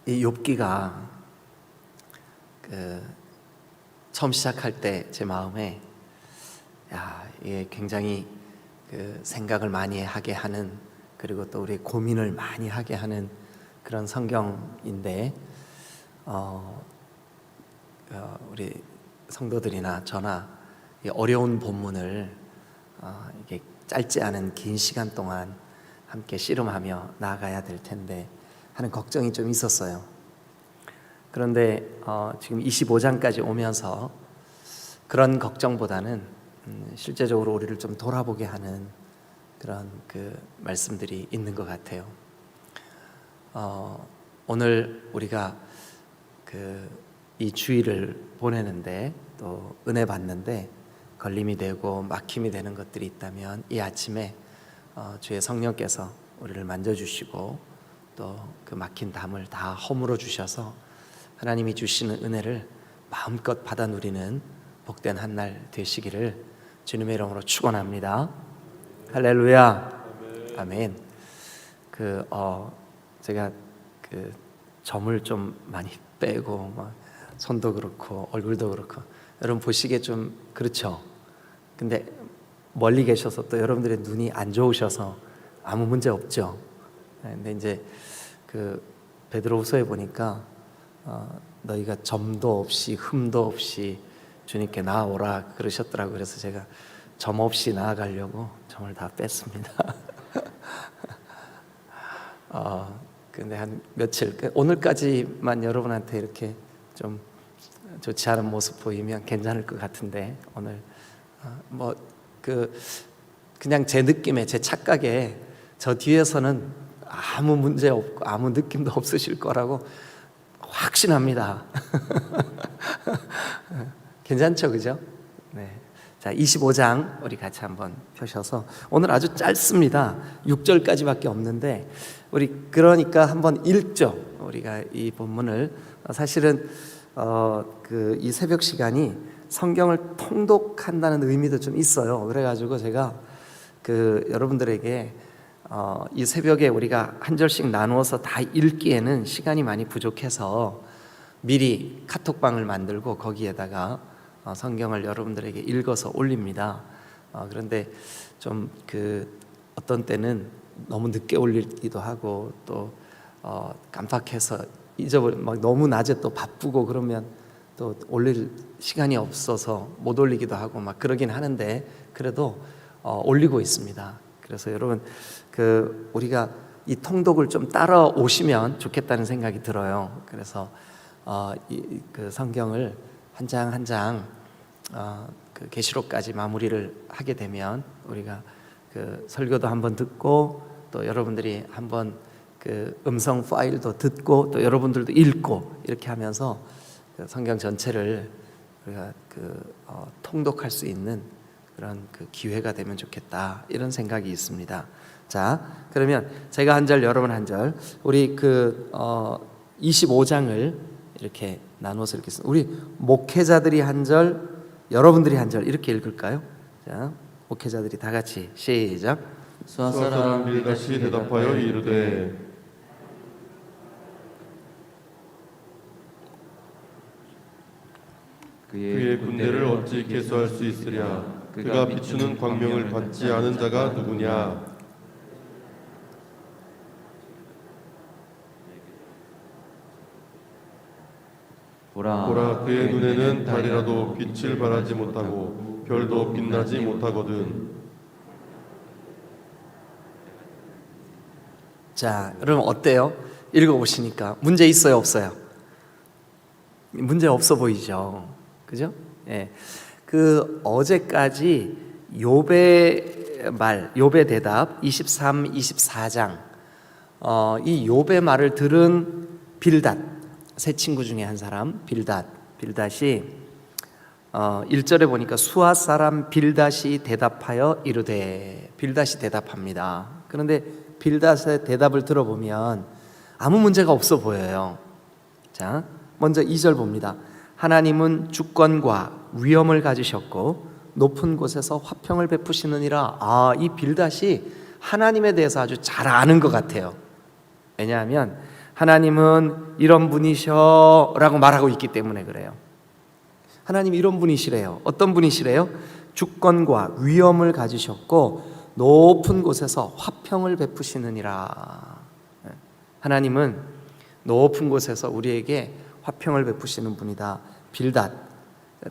이 욥기가 처음 시작할 때 제 마음에 이게 굉장히 생각을 많이 하게 하는, 그리고 또 우리 고민을 많이 하게 하는 그런 성경인데 우리 성도들이나 저나 이 어려운 본문을 이게 짧지 않은 긴 시간 동안 함께 씨름하며 나아가야 될 텐데 하는 걱정이 좀 있었어요. 그런데 지금 25장까지 오면서 그런 걱정보다는 실제적으로 우리를 좀 돌아보게 하는 그런 말씀들이 있는 것 같아요. 오늘 우리가 이 주일을 보내는데 또 은혜 받는데 걸림이 되고 막힘이 되는 것들이 있다면 이 아침에 주의 성령께서 우리를 만져주시고 또 그 막힌 담을 다 허물어 주셔서 하나님이 주시는 은혜를 마음껏 받아 누리는 복된 한 날 되시기를 주님의 이름으로 축원합니다. 할렐루야. 아멘. 제가 점을 좀 많이 빼고 손도 그렇고 얼굴도 그렇고 여러분 보시기에 좀 그렇죠. 근데 멀리 계셔서 또 여러분들의 눈이 안 좋으셔서 아무 문제 없죠. 근데 이제 베드로후서에 보니까 너희가 점도 없이 흠도 없이 주님께 나아오라 그러셨더라고요. 그래서 제가 점 없이 나아가려고 점을 다 뺐습니다. 근데 한 며칠, 오늘까지만 여러분한테 이렇게 좀 좋지 않은 모습 보이면 괜찮을 것 같은데 오늘 그냥 제 느낌에, 제 착각에 저 뒤에서는 아무 문제 없고 아무 느낌도 없으실 거라고 확신합니다. 괜찮죠, 그죠? 네. 자, 25장 우리 같이 한번 펴셔서 오늘 아주 짧습니다. 6절까지밖에 없는데 우리 그러니까 한번 읽죠. 우리가 이 본문을 사실은 이 새벽 시간이 성경을 통독한다는 의미도 좀 있어요. 그래가지고 제가 여러분들에게 이 새벽에 우리가 한 절씩 나누어서 다 읽기에는 시간이 많이 부족해서 미리 카톡방을 만들고 거기에다가 성경을 여러분들에게 읽어서 올립니다. 그런데 좀 어떤 때는 너무 늦게 올리기도 하고 또 깜빡해서 너무 낮에 또 바쁘고 그러면 또 올릴 시간이 없어서 못 올리기도 하고 그러긴 하는데 그래도 올리고 있습니다. 그래서 여러분 우리가 이 통독을 좀 따라오시면 좋겠다는 생각이 들어요. 그래서 성경을 한 장 한 장 계시록까지 마무리를 하게 되면 우리가 설교도 한번 듣고 또 여러분들이 한번 음성 파일도 듣고 또 여러분들도 읽고 이렇게 하면서 성경 전체를 우리가 통독할 수 있는 그런 기회가 되면 좋겠다 이런 생각이 있습니다. 자, 그러면 제가 한 절, 여러분 한 절, 우리 25장을 이렇게 나눠서 읽겠습니다. 우리 목회자들이 한 절, 여러분들이 한 절 이렇게 읽을까요? 자, 목회자들이 다 같이 시작. 수아사람 빌닷이 대답하여 이르되 그의 군대를 어찌 계수할 수 있으랴. 그가 비추는 광명을 받지 않은 자가 누구냐. 보라, 그의 눈에는 달이라도 빛을 발하지 못하고 별도 빛나지 못하거든. 자, 여러분 어때요? 읽어보시니까 문제 있어요, 없어요? 문제 없어 보이죠, 그죠? 예. 어제까지 욥의 대답 23, 24장 이 욥의 말을 들은 빌닷, 세 친구 중에 한 사람 빌닷이 1절에 보니까 수아 사람 빌닷이 대답하여 이르되, 빌닷이 대답합니다. 그런데 빌닷의 대답을 들어보면 아무 문제가 없어 보여요. 자, 먼저 2절 봅니다. 하나님은 주권과 위엄을 가지셨고 높은 곳에서 화평을 베푸시느니라. 이 빌닷이 하나님에 대해서 아주 잘 아는 것 같아요. 왜냐하면 하나님은 이런 분이셔 라고 말하고 있기 때문에 그래요. 하나님 이런 분이시래요. 어떤 분이시래요? 주권과 위엄을 가지셨고 높은 곳에서 화평을 베푸시느니라. 하나님은 높은 곳에서 우리에게 화평을 베푸시는 분이다. 빌닷,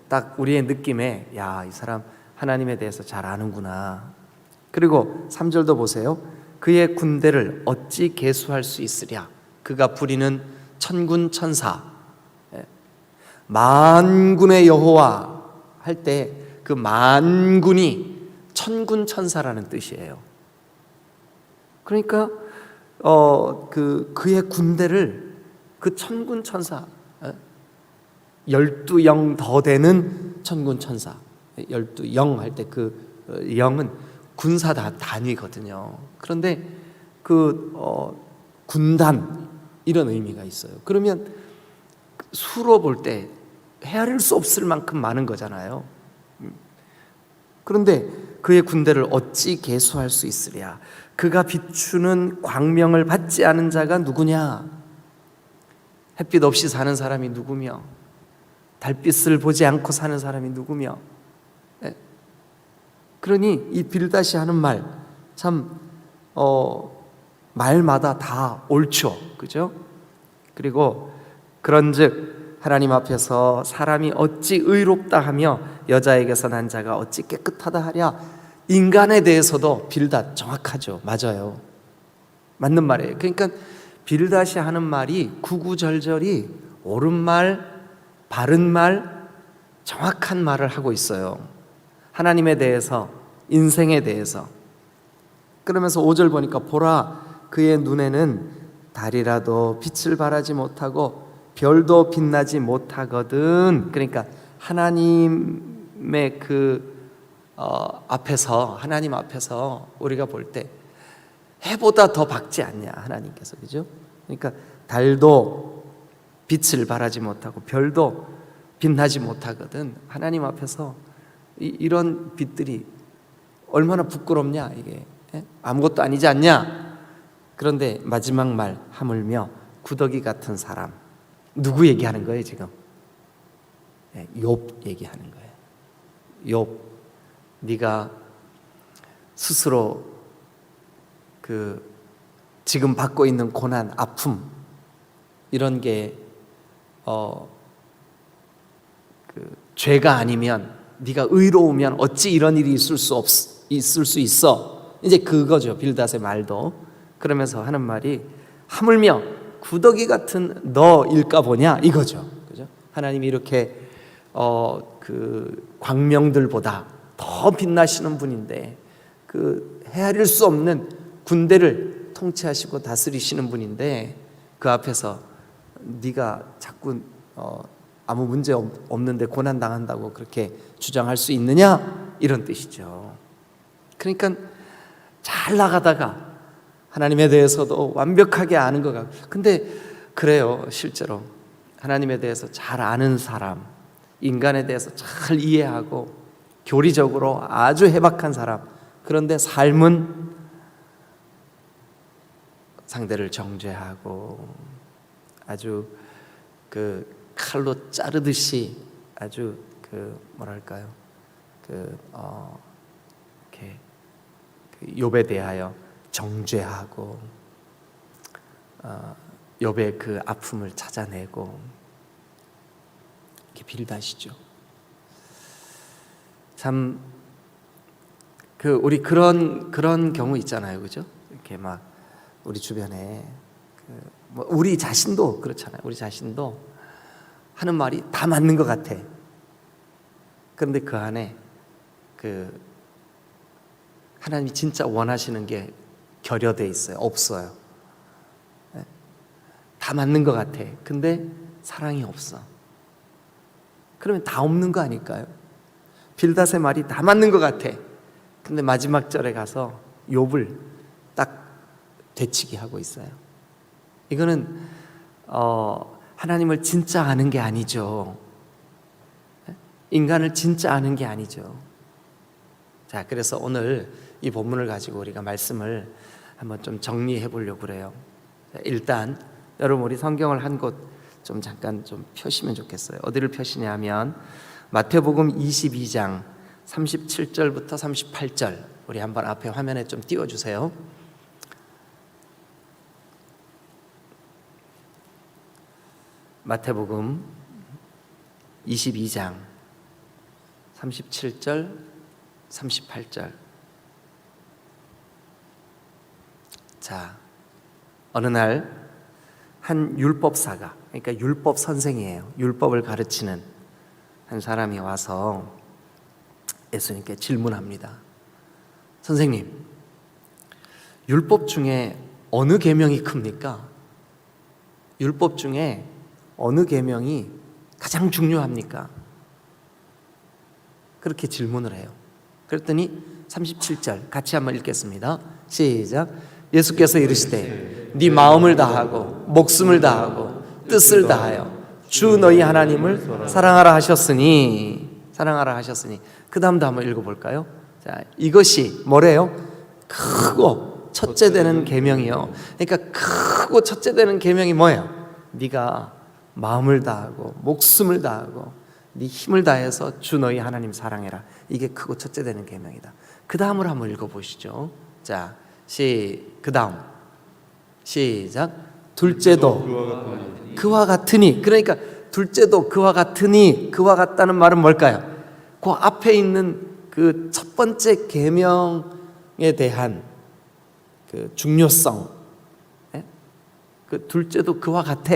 딱 우리의 느낌에 야, 이 사람 하나님에 대해서 잘 아는구나. 그리고 3절도 보세요. 그의 군대를 어찌 계수할 수 있으랴. 그가 부리는 천군 천사, 만군의 여호와 할 때 그 만군이 천군 천사라는 뜻이에요. 그러니까 그의 군대를 그 천군 천사, 12영 더 되는 천군 천사, 12영 할 때 그 영은 군사 단위거든요. 그런데 그 군단 이런 의미가 있어요. 그러면 수로 볼 때 헤아릴 수 없을 만큼 많은 거잖아요. 그런데 그의 군대를 어찌 계수할 수 있으랴. 그가 비추는 광명을 받지 않은 자가 누구냐? 햇빛 없이 사는 사람이 누구며, 달빛을 보지 않고 사는 사람이 누구며. 그러니 이 빌닷이 하는 말 참 말마다 다 옳죠, 그죠? 그리고 그런즉 하나님 앞에서 사람이 어찌 의롭다 하며 여자에게서 난 자가 어찌 깨끗하다 하랴. 인간에 대해서도 빌닷 정확하죠. 맞아요. 맞는 말이에요. 그러니까 빌닷이 하는 말이 구구절절이 옳은 말, 바른 말, 정확한 말을 하고 있어요. 하나님에 대해서, 인생에 대해서. 그러면서 5절 보니까 보라 그의 눈에는 달이라도 빛을 발하지 못하고 별도 빛나지 못하거든. 그러니까 하나님의 앞에서, 하나님 앞에서 우리가 볼 때 해보다 더 밝지 않냐, 하나님께서. 그죠? 그러니까 달도 빛을 발하지 못하고 별도 빛나지 못하거든. 하나님 앞에서 이런 빛들이 얼마나 부끄럽냐, 이게. 아무것도 아니지 않냐. 그런데 마지막 말 하물며 구더기 같은 사람. 누구 얘기하는 거예요 지금? 욥 얘기하는 거예요. 욥, 네가 스스로 지금 받고 있는 고난, 아픔 이런 게 죄가 아니면, 네가 의로우면 어찌 이런 일이 있을 수 있어. 이제 그거죠, 빌닷의 말도. 그러면서 하는 말이 하물며 구더기 같은 너일까 보냐, 이거죠. 그죠? 하나님이 이렇게 광명들보다 더 빛나시는 분인데, 헤아릴 수 없는 군대를 통치하시고 다스리시는 분인데, 그 앞에서 네가 자꾸 아무 문제 없는데 고난 당한다고 그렇게 주장할 수 있느냐, 이런 뜻이죠. 그러니까 잘 나가다가 하나님에 대해서도 완벽하게 아는 것 같고, 근데 그래요. 실제로 하나님에 대해서 잘 아는 사람, 인간에 대해서 잘 이해하고 교리적으로 아주 해박한 사람, 그런데 삶은 상대를 정죄하고 아주 칼로 자르듯이 아주 뭐랄까요, 이렇게 욥에 대하여 정죄하고 욥의 그 아픔을 찾아내고, 이렇게 빌닷이죠. 참 우리 그런 경우 있잖아요, 그죠? 이렇게 막 우리 주변에 우리 자신도 그렇잖아요. 우리 자신도 하는 말이 다 맞는 것 같아. 그런데 그 안에 하나님이 진짜 원하시는 게 결여돼 있어요. 없어요. 다 맞는 것 같아. 근데 사랑이 없어. 그러면 다 없는 거 아닐까요? 빌닷의 말이 다 맞는 것 같아. 근데 마지막 절에 가서 욥을 딱 되치게 하고 있어요. 이거는 하나님을 진짜 아는 게 아니죠. 인간을 진짜 아는 게 아니죠. 자, 그래서 오늘 이 본문을 가지고 우리가 말씀을 한번 좀 정리해 보려고 그래요. 일단 여러분 우리 성경을 한 곳 좀 잠깐 좀 펴시면 좋겠어요. 어디를 펴시냐면 마태복음 22장 37절부터 38절 우리 한번 앞에 화면에 좀 띄워주세요. 마태복음 22장 37절 38절. 자, 어느 날 한 율법사가, 그러니까 율법 선생이에요. 율법을 가르치는 한 사람이 와서 예수님께 질문합니다. 선생님, 율법 중에 어느 계명이 큽니까? 율법 중에 어느 계명이 가장 중요합니까? 그렇게 질문을 해요. 그랬더니 37절 같이 한번 읽겠습니다. 시작. 예수께서 이르시되 네 마음을 다하고 목숨을 다하고 뜻을 다하여 주 너희 하나님을 사랑하라 하셨으니 그 다음도 한번 읽어볼까요? 자, 이것이 뭐래요? 크고 첫째 되는 계명이요. 그러니까 크고 첫째 되는 계명이 뭐예요? 네가 마음을 다하고 목숨을 다하고 네 힘을 다해서 주 너희 하나님 사랑해라. 이게 크고 첫째 되는 계명이다. 그 다음을 한번 읽어보시죠. 자, 그 다음 시작. 둘째도 그와 같으니. 그러니까 둘째도 그와 같으니, 그와 같다는 말은 뭘까요? 그 앞에 있는 그 첫 번째 계명에 대한 그 중요성. 그 둘째도 그와 같아.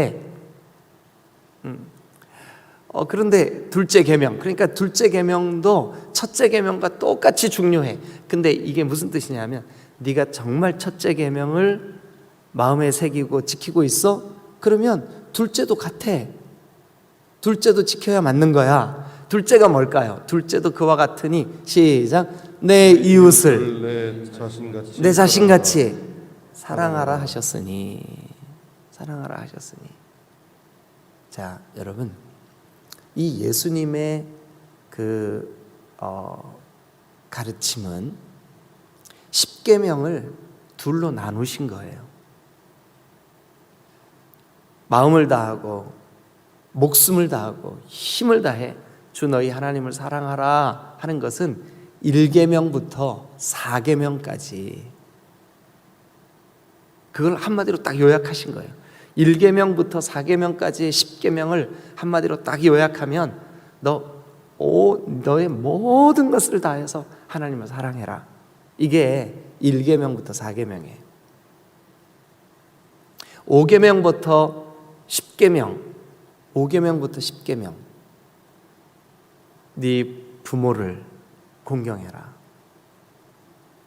그런데 둘째 계명, 그러니까 둘째 계명도 첫째 계명과 똑같이 중요해. 근데 이게 무슨 뜻이냐면 네가 정말 첫째 계명을 마음에 새기고 지키고 있어? 그러면 둘째도 같아. 둘째도 지켜야 맞는 거야. 둘째가 뭘까요? 둘째도 그와 같으니 시작. 내 이웃을 내 자신같이 사랑하라 하셨으니. 사랑하라 하셨으니. 자, 여러분, 이 예수님의 그 가르침은 십계명을 둘로 나누신 거예요. 마음을 다하고 목숨을 다하고 힘을 다해 주 너희 하나님을 사랑하라 하는 것은 1계명부터 4계명까지 그걸 한마디로 딱 요약하신 거예요. 1계명부터 4계명까지의 10계명을 한마디로 딱 요약하면 너의 모든 것을 다해서 하나님을 사랑해라. 이게 1계명부터 4계명이에요. 5계명부터 10계명, 5계명부터 10계명. 네 부모를 공경해라.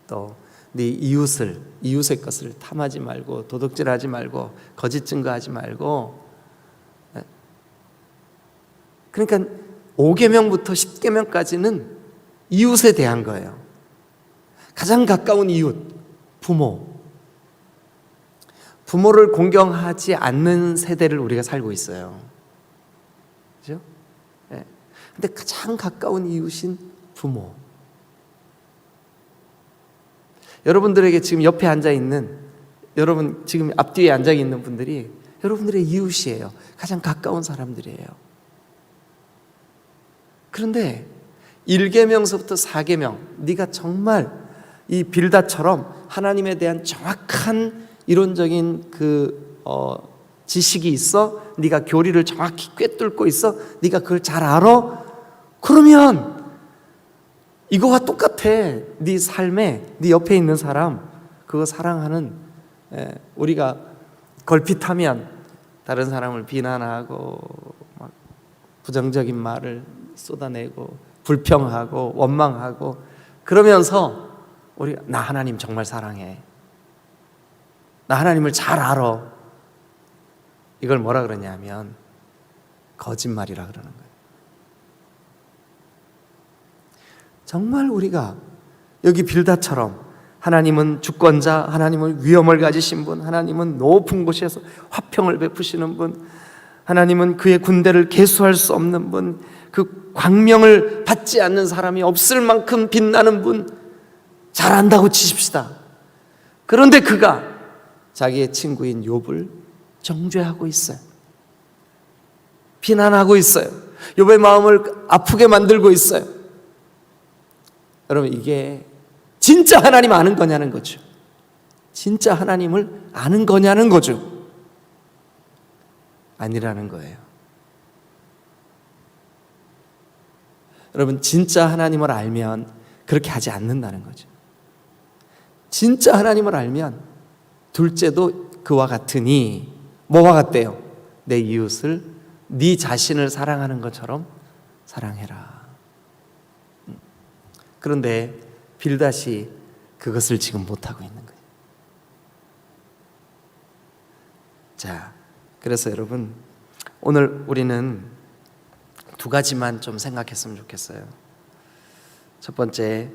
또 네 이웃의 것을 탐하지 말고 도둑질하지 말고 거짓 증거하지 말고. 그러니까 5계명부터 10계명까지는 이웃에 대한 거예요. 가장 가까운 이웃, 부모를 공경하지 않는 세대를 우리가 살고 있어요. 그렇죠? 네. 근데 가장 가까운 이웃인 부모. 여러분들에게 지금 옆에 앉아 있는, 여러분 지금 앞뒤에 앉아 있는 분들이 여러분들의 이웃이에요. 가장 가까운 사람들이에요. 그런데 1계명서부터 4계명, 네가 정말 이 빌다처럼 하나님에 대한 정확한 이론적인 지식이 있어? 네가 교리를 정확히 꿰뚫고 있어? 네가 그걸 잘 알아? 그러면 이거와 똑같아. 네 삶에 네 옆에 있는 사람 그거 사랑하는. 우리가 걸핏하면 다른 사람을 비난하고 막 부정적인 말을 쏟아내고 불평하고 원망하고 그러면서 우리가 나 하나님 정말 사랑해, 나 하나님을 잘 알아, 이걸 뭐라 그러냐면 거짓말이라 그러는 거예요. 정말 우리가 여기 빌다처럼 하나님은 주권자, 하나님은 위엄을 가지신 분, 하나님은 높은 곳에서 화평을 베푸시는 분, 하나님은 그의 군대를 계수할 수 없는 분, 그 광명을 받지 않는 사람이 없을 만큼 빛나는 분 잘 안다고 치십시다. 그런데 그가 자기의 친구인 욥을 정죄하고 있어요. 비난하고 있어요. 욥의 마음을 아프게 만들고 있어요. 여러분, 이게 진짜 하나님 아는 거냐는 거죠. 진짜 하나님을 아는 거냐는 거죠. 아니라는 거예요. 여러분, 진짜 하나님을 알면 그렇게 하지 않는다는 거죠. 진짜 하나님을 알면 둘째도 그와 같으니, 뭐와 같대요? 내 이웃을 네 자신을 사랑하는 것처럼 사랑해라. 그런데 빌닷이 그것을 지금 못하고 있는 거예요. 자, 그래서 여러분, 오늘 우리는 두 가지만 좀 생각했으면 좋겠어요. 첫 번째,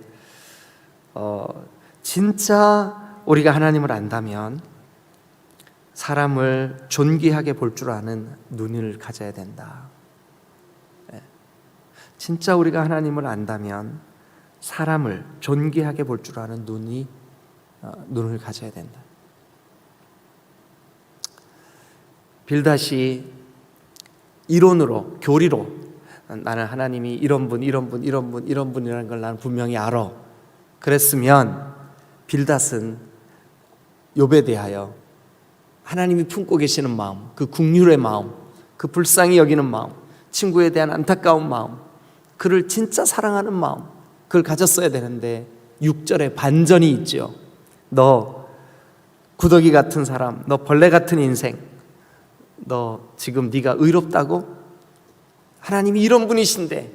진짜 우리가 하나님을 안다면 사람을 존귀하게 볼 줄 아는 눈을 가져야 된다. 진짜 우리가 하나님을 안다면 사람을 존귀하게 볼 줄 아는 눈을 가져야 된다. 빌닷이 이론으로, 교리로 나는 하나님이 이런 분이라는 걸 나는 분명히 알아. 그랬으면 빌닷은 욥에 대하여 하나님이 품고 계시는 마음, 그 긍휼의 마음, 그 불쌍히 여기는 마음, 친구에 대한 안타까운 마음, 그를 진짜 사랑하는 마음, 그걸 가졌어야 되는데 6절에 반전이 있죠. 너 구더기 같은 사람, 너 벌레 같은 인생, 너 지금 네가 의롭다고? 하나님이 이런 분이신데,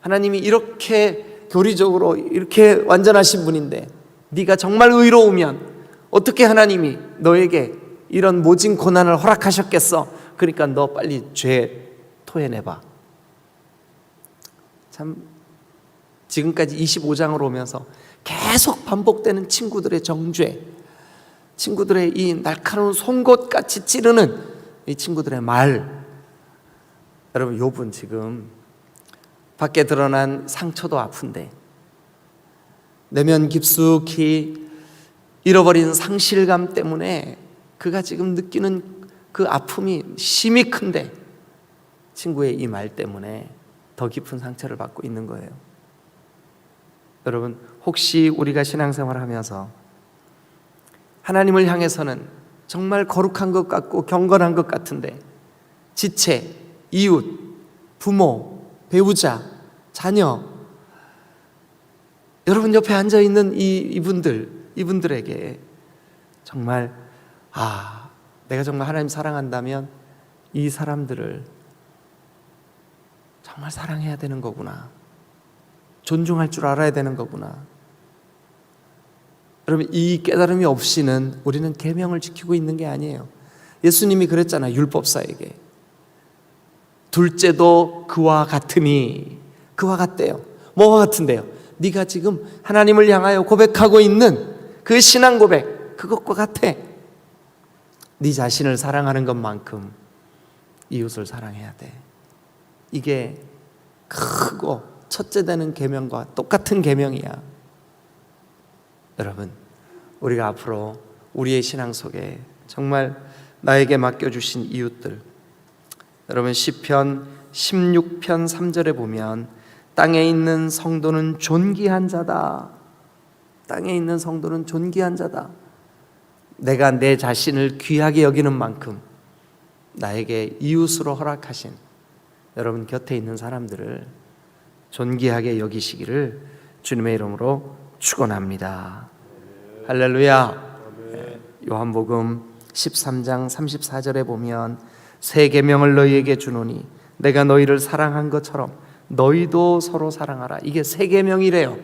하나님이 이렇게 교리적으로 이렇게 완전하신 분인데 네가 정말 의로우면 어떻게 하나님이 너에게 이런 모진 고난을 허락하셨겠어? 그러니까 너 빨리 죄 토해내봐. 참, 지금까지 25장으로 오면서 계속 반복되는 친구들의 정죄, 친구들의 이 날카로운 송곳같이 찌르는 이 친구들의 말. 여러분, 욥은 지금 밖에 드러난 상처도 아픈데 내면 깊숙이 잃어버린 상실감 때문에 그가 지금 느끼는 그 아픔이 심히 큰데 친구의 이 말 때문에 더 깊은 상처를 받고 있는 거예요. 여러분, 혹시 우리가 신앙생활을 하면서 하나님을 향해서는 정말 거룩한 것 같고 경건한 것 같은데 지체, 이웃, 부모, 배우자, 자녀, 여러분 옆에 앉아있는 이분들에게 정말 내가 정말 하나님 사랑한다면 이 사람들을 정말 사랑해야 되는 거구나, 존중할 줄 알아야 되는 거구나. 여러분, 이 깨달음이 없이는 우리는 계명을 지키고 있는 게 아니에요. 예수님이 그랬잖아요, 율법사에게. 둘째도 그와 같으니. 그와 같대요. 뭐와 같은데요? 네가 지금 하나님을 향하여 고백하고 있는 그 신앙 고백, 그것과 같아. 네 자신을 사랑하는 것만큼 이웃을 사랑해야 돼. 이게 크고 첫째 되는 계명과 똑같은 계명이야. 여러분, 우리가 앞으로 우리의 신앙 속에 정말 나에게 맡겨주신 이웃들, 여러분, 시편 16편 3절에 보면 땅에 있는 성도는 존귀한 자다. 땅에 있는 성도는 존귀한 자다. 내가 내 자신을 귀하게 여기는 만큼 나에게 이웃으로 허락하신 여러분 곁에 있는 사람들을 존귀하게 여기시기를 주님의 이름으로 축원합니다. 할렐루야. 요한복음 13장 34절에 보면 새 계명을 너희에게 주노니 내가 너희를 사랑한 것처럼 너희도 서로 사랑하라. 이게 새 계명이래요.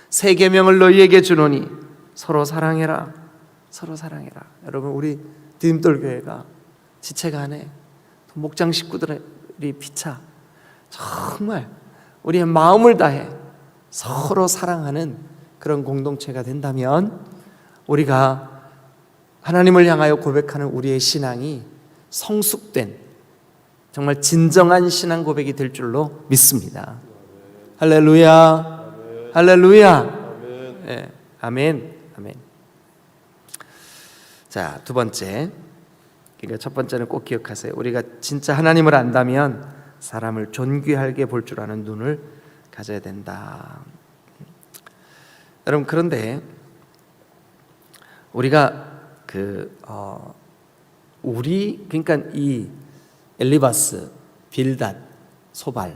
새 계명을 너희에게 주노니 서로 사랑해라. 서로 사랑해라. 여러분, 우리 디딤돌 교회가 지체가 안에 목장 식구들이 피차 정말 우리의 마음을 다해 서로 사랑하는 그런 공동체가 된다면 우리가 하나님을 향하여 고백하는 우리의 신앙이 성숙된 정말 진정한 신앙 고백이 될 줄로 믿습니다. 할렐루야. 할렐루야. 네, 아멘. 아멘. 자, 두 번째. 그러니까 첫 번째는 꼭 기억하세요. 우리가 진짜 하나님을 안다면 사람을 존귀하게 볼 줄 아는 눈을 가져야 된다. 여러분, 그런데 우리가 그러니까 이 엘리바스, 빌닷, 소발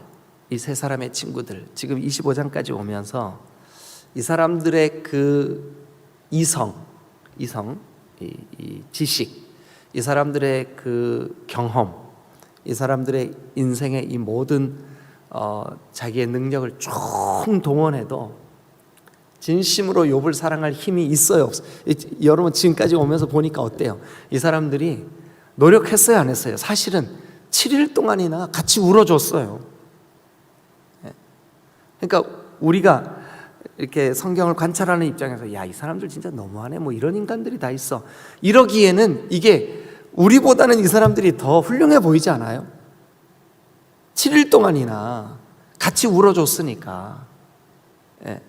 이 세 사람의 친구들 지금 25장까지 오면서 이 사람들의 그 이성, 이 지식, 이 사람들의 그 경험, 이 사람들의 인생의 이 모든 자기의 능력을 쭉 동원해도 진심으로 욥을 사랑할 힘이 있어요, 없어요? 여러분 지금까지 오면서 보니까 어때요? 이 사람들이 노력했어요, 안 했어요? 사실은 7일 동안이나 같이 울어줬어요. 그러니까 우리가 이렇게 성경을 관찰하는 입장에서 야, 이 사람들 진짜 너무하네, 뭐 이런 인간들이 다 있어, 이러기에는 이게 우리보다는 이 사람들이 더 훌륭해 보이지 않아요? 7일 동안이나 같이 울어줬으니까. 예.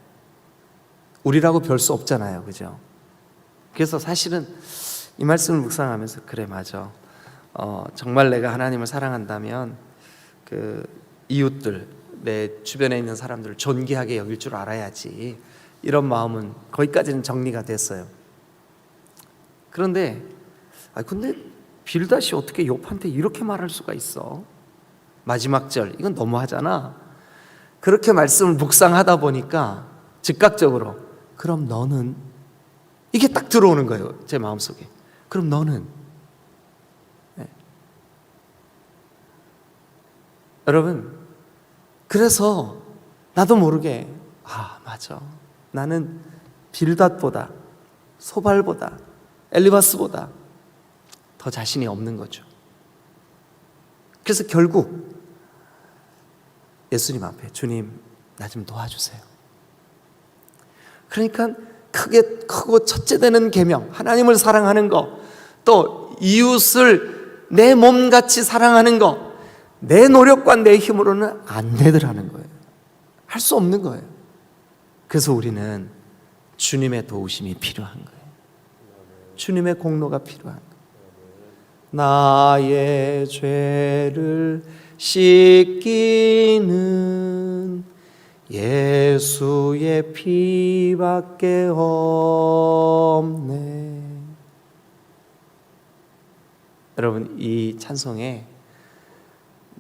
우리라고 별 수 없잖아요, 그죠? 그래서 사실은 이 말씀을 묵상하면서 그래, 맞아. 정말 내가 하나님을 사랑한다면 그 이웃들, 내 주변에 있는 사람들을 존귀하게 여길 줄 알아야지, 이런 마음은 거기까지는 정리가 됐어요. 그런데 근데 빌닷이 어떻게 욥한테 이렇게 말할 수가 있어? 마지막 절, 이건 너무하잖아. 그렇게 말씀을 묵상하다 보니까 즉각적으로 그럼 너는, 이게 딱 들어오는 거예요, 제 마음속에. 그럼 너는. 네. 여러분, 그래서 나도 모르게 맞아, 나는 빌닷보다, 소발보다, 엘리바스보다 더 자신이 없는 거죠. 그래서 결국 예수님 앞에, 주님 나 좀 도와주세요. 그러니까 크고 첫째 되는 계명, 하나님을 사랑하는 거, 또 이웃을 내 몸같이 사랑하는 거, 내 노력과 내 힘으로는 안 되더라는 거예요. 할 수 없는 거예요. 그래서 우리는 주님의 도우심이 필요한 거예요. 주님의 공로가 필요한 거예요. 나의 죄를 씻기는 예수의 피밖에 없네. 여러분, 이 찬송에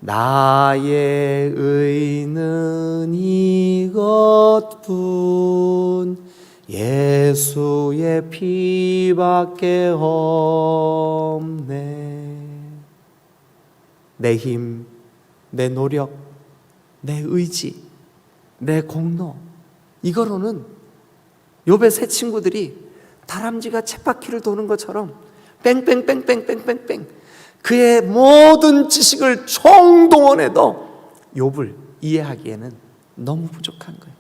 나의 의는 이것뿐 예수의 피밖에 없네. 내 힘, 내 노력, 내 의지, 내 공로, 이거로는 욥의 세 친구들이 다람쥐가 쳇바퀴를 도는 것처럼 뺑뺑뺑뺑뺑뺑뺑 그의 모든 지식을 총동원해도 욥을 이해하기에는 너무 부족한 거예요.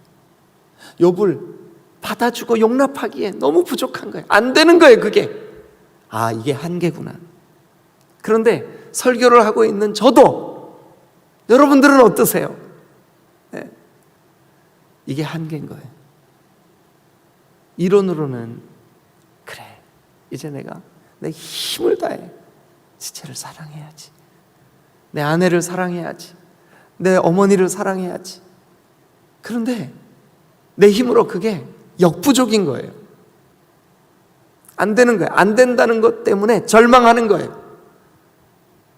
욥을 받아주고 용납하기에 너무 부족한 거예요. 안 되는 거예요, 그게. 이게 한계구나. 그런데 설교를 하고 있는 저도, 여러분들은 어떠세요? 네. 이게 한계인 거예요. 이론으로는 그래, 이제 내가 내 힘을 다해 지체를 사랑해야지, 내 아내를 사랑해야지, 내 어머니를 사랑해야지. 그런데 내 힘으로 그게 역부족인 거예요. 안 되는 거예요. 안 된다는 것 때문에 절망하는 거예요.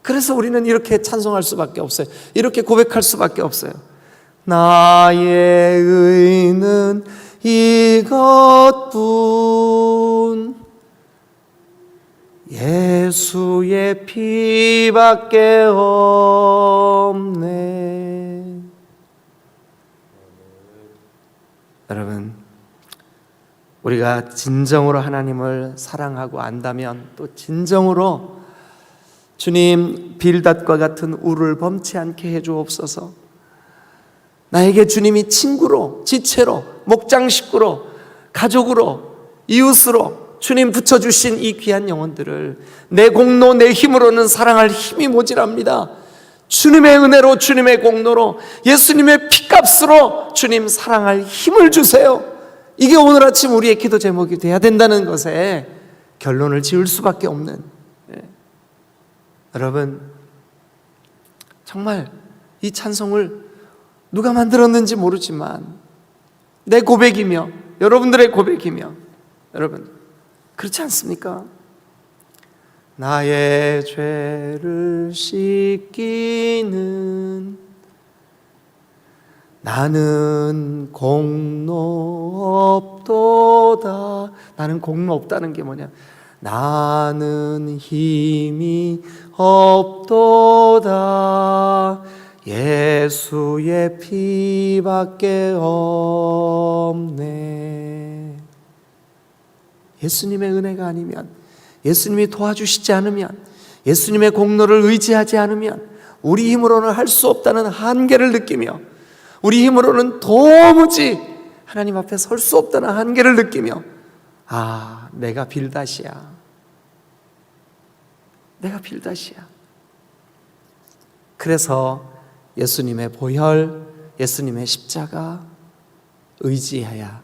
그래서 우리는 이렇게 찬송할 수밖에 없어요. 이렇게 고백할 수밖에 없어요. 나의 의는 이것뿐 예수의 피밖에 없네. 여러분, 우리가 진정으로 하나님을 사랑하고 안다면 또 진정으로 주님, 빌닷과 같은 우를 범치 않게 해주옵소서. 나에게 주님이 친구로, 지체로, 목장 식구로, 가족으로, 이웃으로 주님 붙여주신 이 귀한 영혼들을 내 공로, 내 힘으로는 사랑할 힘이 모자랍니다. 주님의 은혜로, 주님의 공로로, 예수님의 피값으로 주님 사랑할 힘을 주세요. 이게 오늘 아침 우리의 기도 제목이 돼야 된다는 것에 결론을 지을 수밖에 없는, 여러분 정말 이 찬송을 누가 만들었는지 모르지만 내 고백이며 여러분들의 고백이며, 여러분 그렇지 않습니까? 나의 죄를 씻기는 나는 공로 없도다. 나는 공로 없다는 게 뭐냐? 나는 힘이 없도다. 예수의 피밖에 없네. 예수님의 은혜가 아니면, 예수님이 도와주시지 않으면, 예수님의 공로를 의지하지 않으면 우리 힘으로는 할 수 없다는 한계를 느끼며, 우리 힘으로는 도무지 하나님 앞에 설 수 없다는 한계를 느끼며, 아, 내가 빌다시야. 내가 빌다시야. 그래서 예수님의 보혈, 예수님의 십자가 의지해야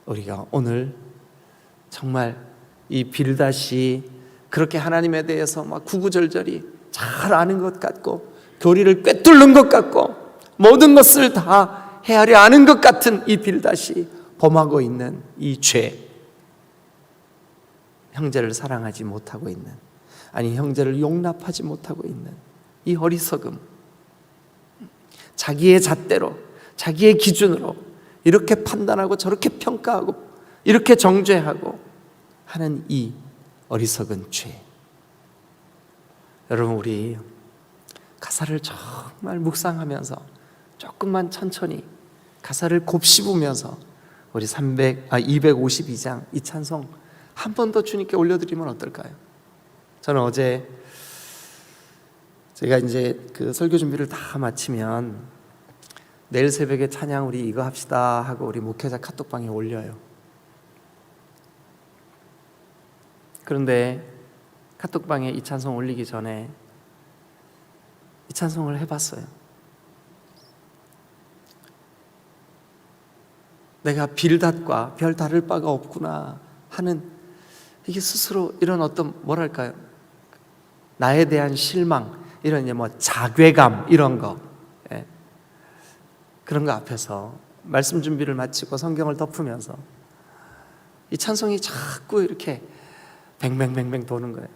우리가 오늘 정말 이 빌다시 그렇게 하나님에 대해서 막 구구절절히 잘 아는 것 같고 교리를 꿰뚫는 것 같고 모든 것을 다 헤아려 아는 것 같은 이 빌다시 범하고 있는 이 죄, 형제를 사랑하지 못하고 있는, 아니 형제를 용납하지 못하고 있는 이 어리석음, 자기의 잣대로 자기의 기준으로 이렇게 판단하고 저렇게 평가하고 이렇게 정죄하고 하는 이 어리석은 죄. 여러분 우리 가사를 정말 묵상하면서 조금만 천천히 가사를 곱씹으면서 우리 252장 이 찬송 한 번 더 주님께 올려드리면 어떨까요? 저는 어제 제가 이제 그 설교 준비를 다 마치면 내일 새벽에 찬양 우리 이거 합시다 하고 우리 목회자 카톡방에 올려요. 그런데 카톡방에 이 찬송 올리기 전에 이 찬송을 해봤어요. 내가 빌닷과 별 다를 바가 없구나 하는, 이게 스스로 이런 어떤 뭐랄까요, 나에 대한 실망, 이런 이제 뭐 자괴감 이런 거, 그런 거 앞에서 말씀 준비를 마치고 성경을 덮으면서 이 찬송이 자꾸 이렇게 뱅뱅뱅뱅 도는 거예요.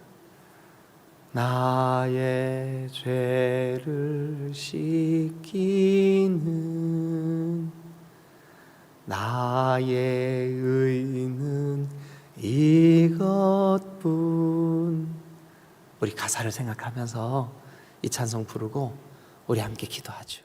나의 죄를 씻기는 나의 의는 이것뿐. 우리 가사를 생각하면서 이 찬송 부르고 우리 함께 기도하죠.